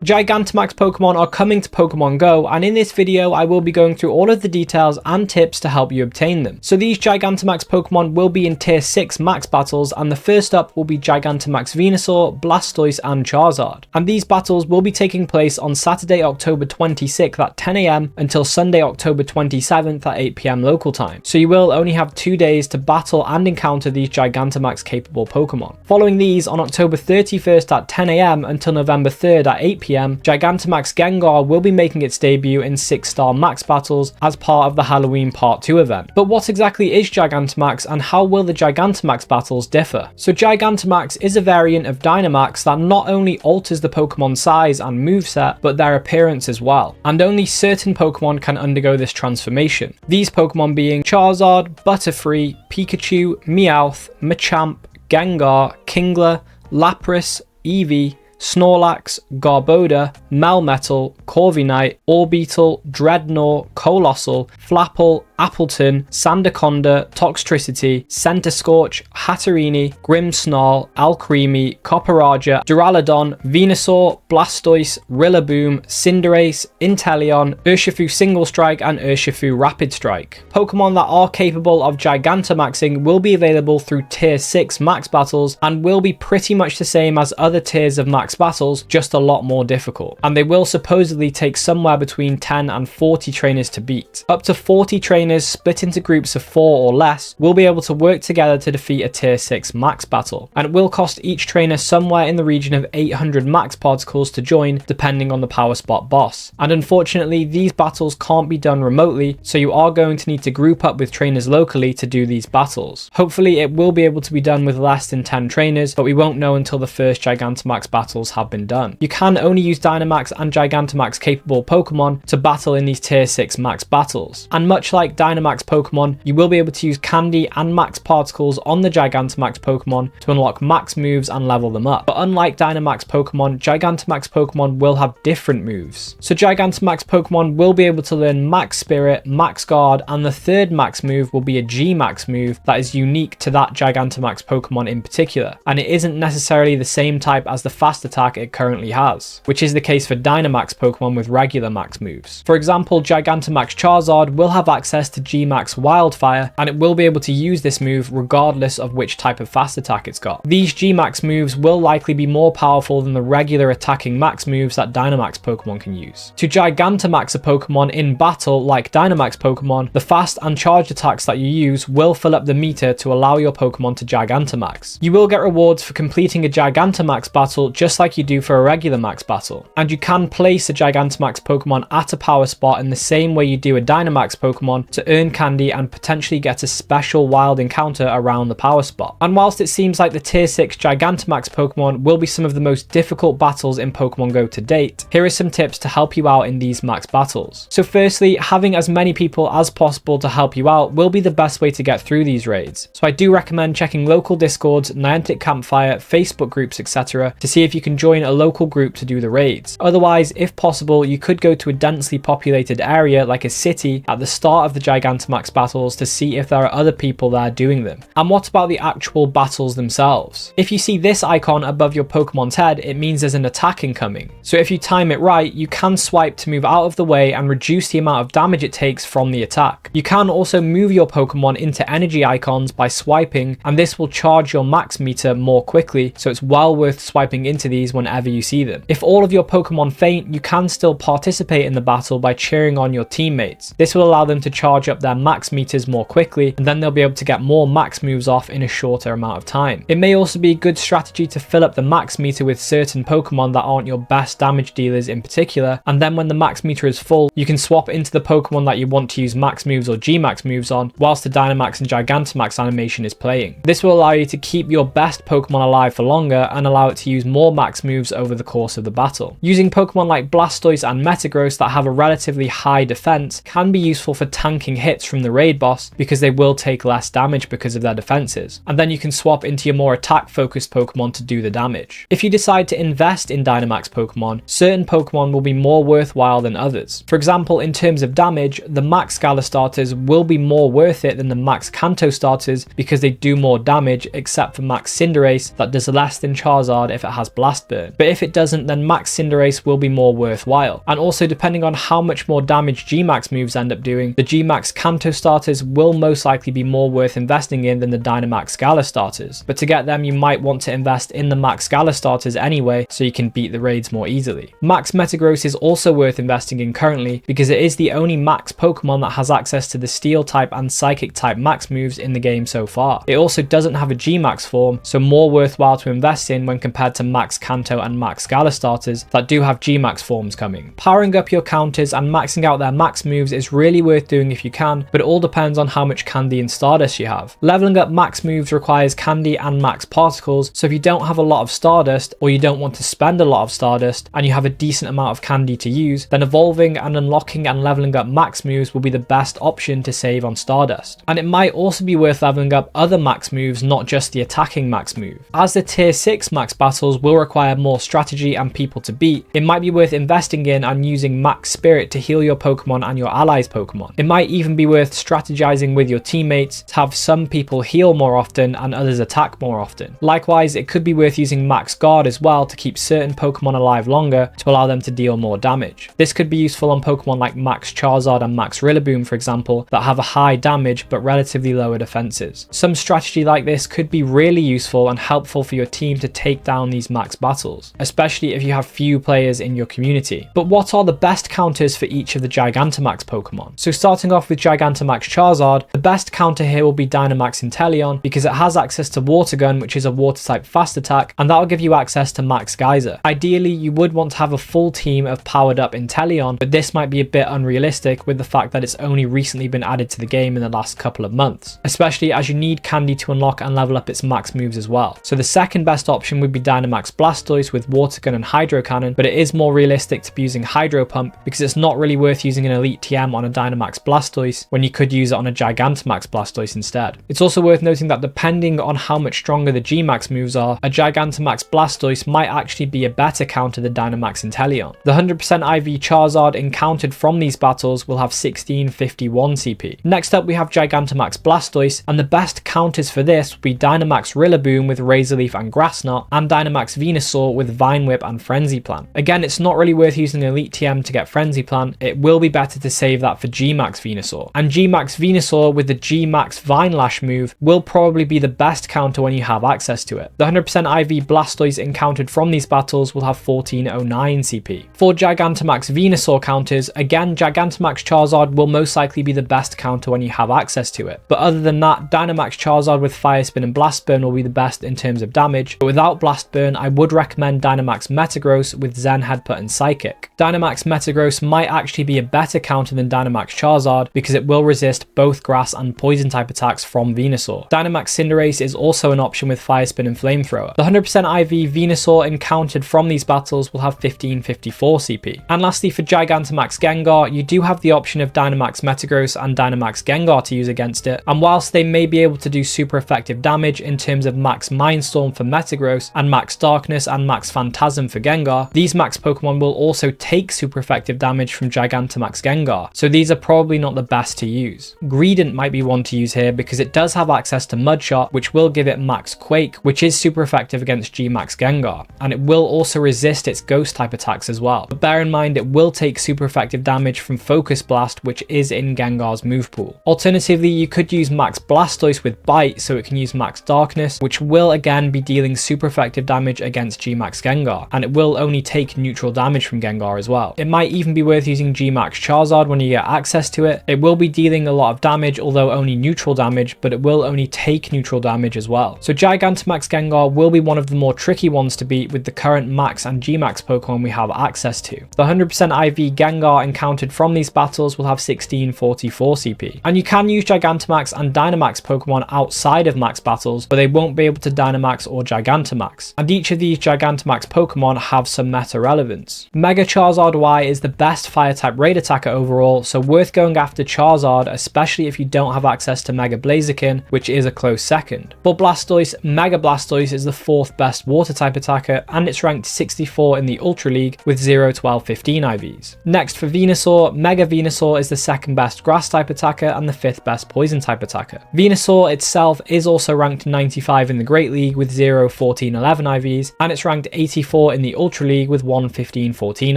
Gigantamax Pokemon are coming to Pokemon Go, and in this video I will be going through all of the details and tips to help you obtain them. So these Gigantamax Pokemon will be in tier 6 max battles, and the first up will be Gigantamax Venusaur, Blastoise and Charizard. And these battles will be taking place on Saturday, October 26th at 10 AM until Sunday, October 27th at 8 PM local time. So you will only have 2 days to battle and encounter these Gigantamax capable Pokemon. Following these, on October 31st at 10 AM until November 3rd at 8 PM, Gigantamax Gengar will be making its debut in 6-star max battles as part of the Halloween Part 2 event. But what exactly is Gigantamax, and how will the Gigantamax battles differ? So Gigantamax is a variant of Dynamax that not only alters the Pokemon size and moveset, but their appearance as well. And only certain Pokemon can undergo this transformation. These Pokemon being Charizard, Butterfree, Pikachu, Meowth, Machamp, Gengar, Kingler, Lapras, Eevee, Snorlax, Garbodor, Melmetal, Corviknight, Orbeetle, Dreadnought, Colossal, Flapple, Appleton, Sandaconda, Toxtricity, Centiskorch, Hatterini, Grimmsnarl, Alcremie, Copperajah, Duraludon, Venusaur, Blastoise, Rillaboom, Cinderace, Inteleon, Urshifu Single Strike and Urshifu Rapid Strike. Pokemon that are capable of Gigantamaxing will be available through tier 6 max battles and will be pretty much the same as other tiers of max battles, just a lot more difficult. And they will supposedly take somewhere between 10 and 40 trainers to beat. Up to 40 trainers split into groups of 4 or less will be able to work together to defeat a tier 6 max battle, and it will cost each trainer somewhere in the region of 800 max particles to join, depending on the power spot boss. And unfortunately these battles can't be done remotely, so you are going to need to group up with trainers locally to do these battles. Hopefully it will be able to be done with less than 10 trainers, but we won't know until the first Gigantamax battles have been done. You can only use Dynamax and Gigantamax capable Pokemon to battle in these tier 6 max battles, and much like Dynamax Pokemon, you will be able to use Candy and Max Particles on the Gigantamax Pokemon to unlock max moves and level them up. But unlike Dynamax Pokemon, Gigantamax Pokemon will have different moves. So Gigantamax Pokemon will be able to learn Max Spirit, Max Guard, and the third max move will be a G-Max move that is unique to that Gigantamax Pokemon in particular, and it isn't necessarily the same type as the fast attack it currently has, which is the case for Dynamax Pokemon with regular max moves. For example, Gigantamax Charizard will have access to G-Max Wildfire, and it will be able to use this move regardless of which type of fast attack it's got. These G-Max moves will likely be more powerful than the regular attacking max moves that Dynamax Pokemon can use. To Gigantamax a Pokemon in battle like Dynamax Pokemon, the fast and charged attacks that you use will fill up the meter to allow your Pokemon to Gigantamax. You will get rewards for completing a Gigantamax battle just like you do for a regular max battle, and you can place a Gigantamax Pokemon at a power spot in the same way you do a Dynamax Pokemon to earn candy and potentially get a special wild encounter around the power spot. And whilst it seems like the tier 6 Gigantamax Pokemon will be some of the most difficult battles in Pokemon Go to date, here are some tips to help you out in these max battles. So firstly, having as many people as possible to help you out will be the best way to get through these raids. So I do recommend checking local Discords, Niantic Campfire, Facebook groups, etc. to see if you can join a local group to do the raids. Otherwise, if possible, you could go to a densely populated area like a city at the start of the Gigantamax battles to see if there are other people there doing them. And what about the actual battles themselves? If you see this icon above your Pokemon's head, it means there's an attack incoming. So if you time it right, you can swipe to move out of the way and reduce the amount of damage it takes from the attack. You can also move your Pokemon into energy icons by swiping, and this will charge your max meter more quickly, so it's well worth swiping into these whenever you see them. If all of your Pokemon faint, you can still participate in the battle by cheering on your teammates. This will allow them to charge up their max meters more quickly, and then they'll be able to get more max moves off in a shorter amount of time. It may also be a good strategy to fill up the max meter with certain Pokemon that aren't your best damage dealers in particular, and then when the max meter is full, you can swap into the Pokemon that you want to use max moves or G-Max moves on whilst the Dynamax and Gigantamax animation is playing. This will allow you to keep your best Pokemon alive for longer and allow it to use more max moves over the course of the battle. Using Pokemon like Blastoise and Metagross that have a relatively high defense can be useful for tanking tanking hits from the raid boss because they will take less damage because of their defenses, and then you can swap into your more attack focused Pokemon to do the damage. If you decide to invest in Dynamax Pokemon, certain Pokemon will be more worthwhile than others. For example, in terms of damage, the Max Gala starters will be more worth it than the Max Kanto starters because they do more damage, except for Max Cinderace that does less than Charizard if it has Blast Burn. But if it doesn't, then Max Cinderace will be more worthwhile. And also, depending on how much more damage G-Max moves end up doing, the G-Max Kanto starters will most likely be more worth investing in than the Dynamax Gala starters. But to get them, you might want to invest in the Max Gala starters anyway, so you can beat the raids more easily. Max Metagross is also worth investing in currently because it is the only Max Pokemon that has access to the Steel type and Psychic type Max moves in the game so far. It also doesn't have a G-Max form, so more worthwhile to invest in when compared to Max Kanto and Max Gala starters that do have G-Max forms coming. Powering up your counters and maxing out their Max moves is really worth doing if you can, but it all depends on how much Candy and Stardust you have. Leveling up Max moves requires Candy and Max Particles, so if you don't have a lot of Stardust, or you don't want to spend a lot of Stardust, and you have a decent amount of Candy to use, then evolving and unlocking and leveling up Max moves will be the best option to save on Stardust. And it might also be worth leveling up other Max moves, not just the attacking Max move. As the tier 6 Max battles will require more strategy and people to beat, it might be worth investing in and using Max Spirit to heal your Pokemon and your allies' Pokemon. It might even be worth strategizing with your teammates to have some people heal more often and others attack more often. Likewise, it could be worth using Max Guard as well to keep certain Pokemon alive longer to allow them to deal more damage. This could be useful on Pokemon like Max Charizard and Max Rillaboom, for example, that have a high damage but relatively lower defenses. Some strategy like this could be really useful and helpful for your team to take down these max battles, especially if you have few players in your community. But what are the best counters for each of the Gigantamax Pokemon? So starting off with Gigantamax Charizard, the best counter here will be Dynamax Inteleon because it has access to Water Gun, which is a water type fast attack, and that will give you access to Max Geyser. Ideally, you would want to have a full team of powered up Inteleon, but this might be a bit unrealistic with the fact that it's only recently been added to the game in the last couple of months, especially as you need Candy to unlock and level up its max moves as well. So the second best option would be Dynamax Blastoise with Water Gun and Hydro Cannon, but it is more realistic to be using Hydro Pump because it's not really worth using an Elite TM on a Dynamax Blastoise when you could use it on a Gigantamax Blastoise instead. It's also worth noting that depending on how much stronger the G-Max moves are, a Gigantamax Blastoise might actually be a better counter than Dynamax Inteleon. The 100% IV Charizard encountered from these battles will have 1651 CP. Next up we have Gigantamax Blastoise, and the best counters for this will be Dynamax Rillaboom with Razor Leaf and Grass Knot, and Dynamax Venusaur with Vine Whip and Frenzy Plant. Again, it's not really worth using Elite TM to get Frenzy Plant, it will be better to save that for G-Max Venusaur. And G-Max Venusaur with the G-Max Vine Lash move will probably be the best counter when you have access to it. The 100% IV Blastoise encountered from these battles will have 1409 CP. For Gigantamax Venusaur counters, again Gigantamax Charizard will most likely be the best counter when you have access to it. But other than that, Dynamax Charizard with Fire Spin and Blast Burn will be the best in terms of damage, but without Blast Burn I would recommend Dynamax Metagross with Zen Headbutt and Psychic. Dynamax Metagross might actually be a better counter than Dynamax Charizard because it will resist both grass and poison type attacks from Venusaur. Dynamax Cinderace is also an option with Fire Spin and Flamethrower. The 100% IV Venusaur encountered from these battles will have 1554 CP. And lastly, for Gigantamax Gengar, you do have the option of Dynamax Metagross and Dynamax Gengar to use against it, and whilst they may be able to do super effective damage in terms of Max Mindstorm for Metagross and Max Darkness and Max Phantasm for Gengar, these Max Pokemon will also take super effective damage from Gigantamax Gengar, so these are probably not the best to use. Greedent might be one to use here because it does have access to Mudshot, which will give it Max Quake, which is super effective against G-Max Gengar, and it will also resist its ghost type attacks as well. But bear in mind it will take super effective damage from Focus Blast, which is in Gengar's move pool. Alternatively, you could use Max Blastoise with Bite so it can use Max Darkness, which will again be dealing super effective damage against G-Max Gengar, and it will only take neutral damage from Gengar as well. It might even be worth using G-Max Charizard when you get access to it. It will be dealing a lot of damage, although only neutral damage, but it will only take neutral damage as well. So Gigantamax Gengar will be one of the more tricky ones to beat with the current Max and G-Max Pokemon we have access to. The 100% IV Gengar encountered from these battles will have 1644 CP. And you can use Gigantamax and Dynamax Pokemon outside of Max battles, but they won't be able to Dynamax or Gigantamax. And each of these Gigantamax Pokemon have some meta relevance. Mega Charizard Y is the best fire type raid attacker overall, so worth going after after Charizard, especially if you don't have access to Mega Blaziken, which is a close second. For Blastoise, Mega Blastoise is the 4th best water type attacker, and it's ranked 64 in the Ultra League with 0, 12, 15 IVs. Next for Venusaur, Mega Venusaur is the 2nd best grass type attacker and the 5th best poison type attacker. Venusaur itself is also ranked 95 in the Great League with 0, 14, 11 IVs, and it's ranked 84 in the Ultra League with 1, 15, 14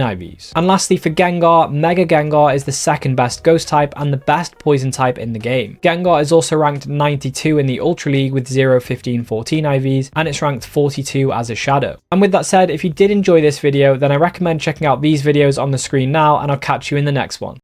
IVs. And lastly for Gengar, Mega Gengar is the 2nd best ghost type and the best poison type in the game. Gengar is also ranked 92 in the Ultra League with 0, 15, 14 IVs, and it's ranked 42 as a shadow. And with that said, if you did enjoy this video, then I recommend checking out these videos on the screen now, and I'll catch you in the next one.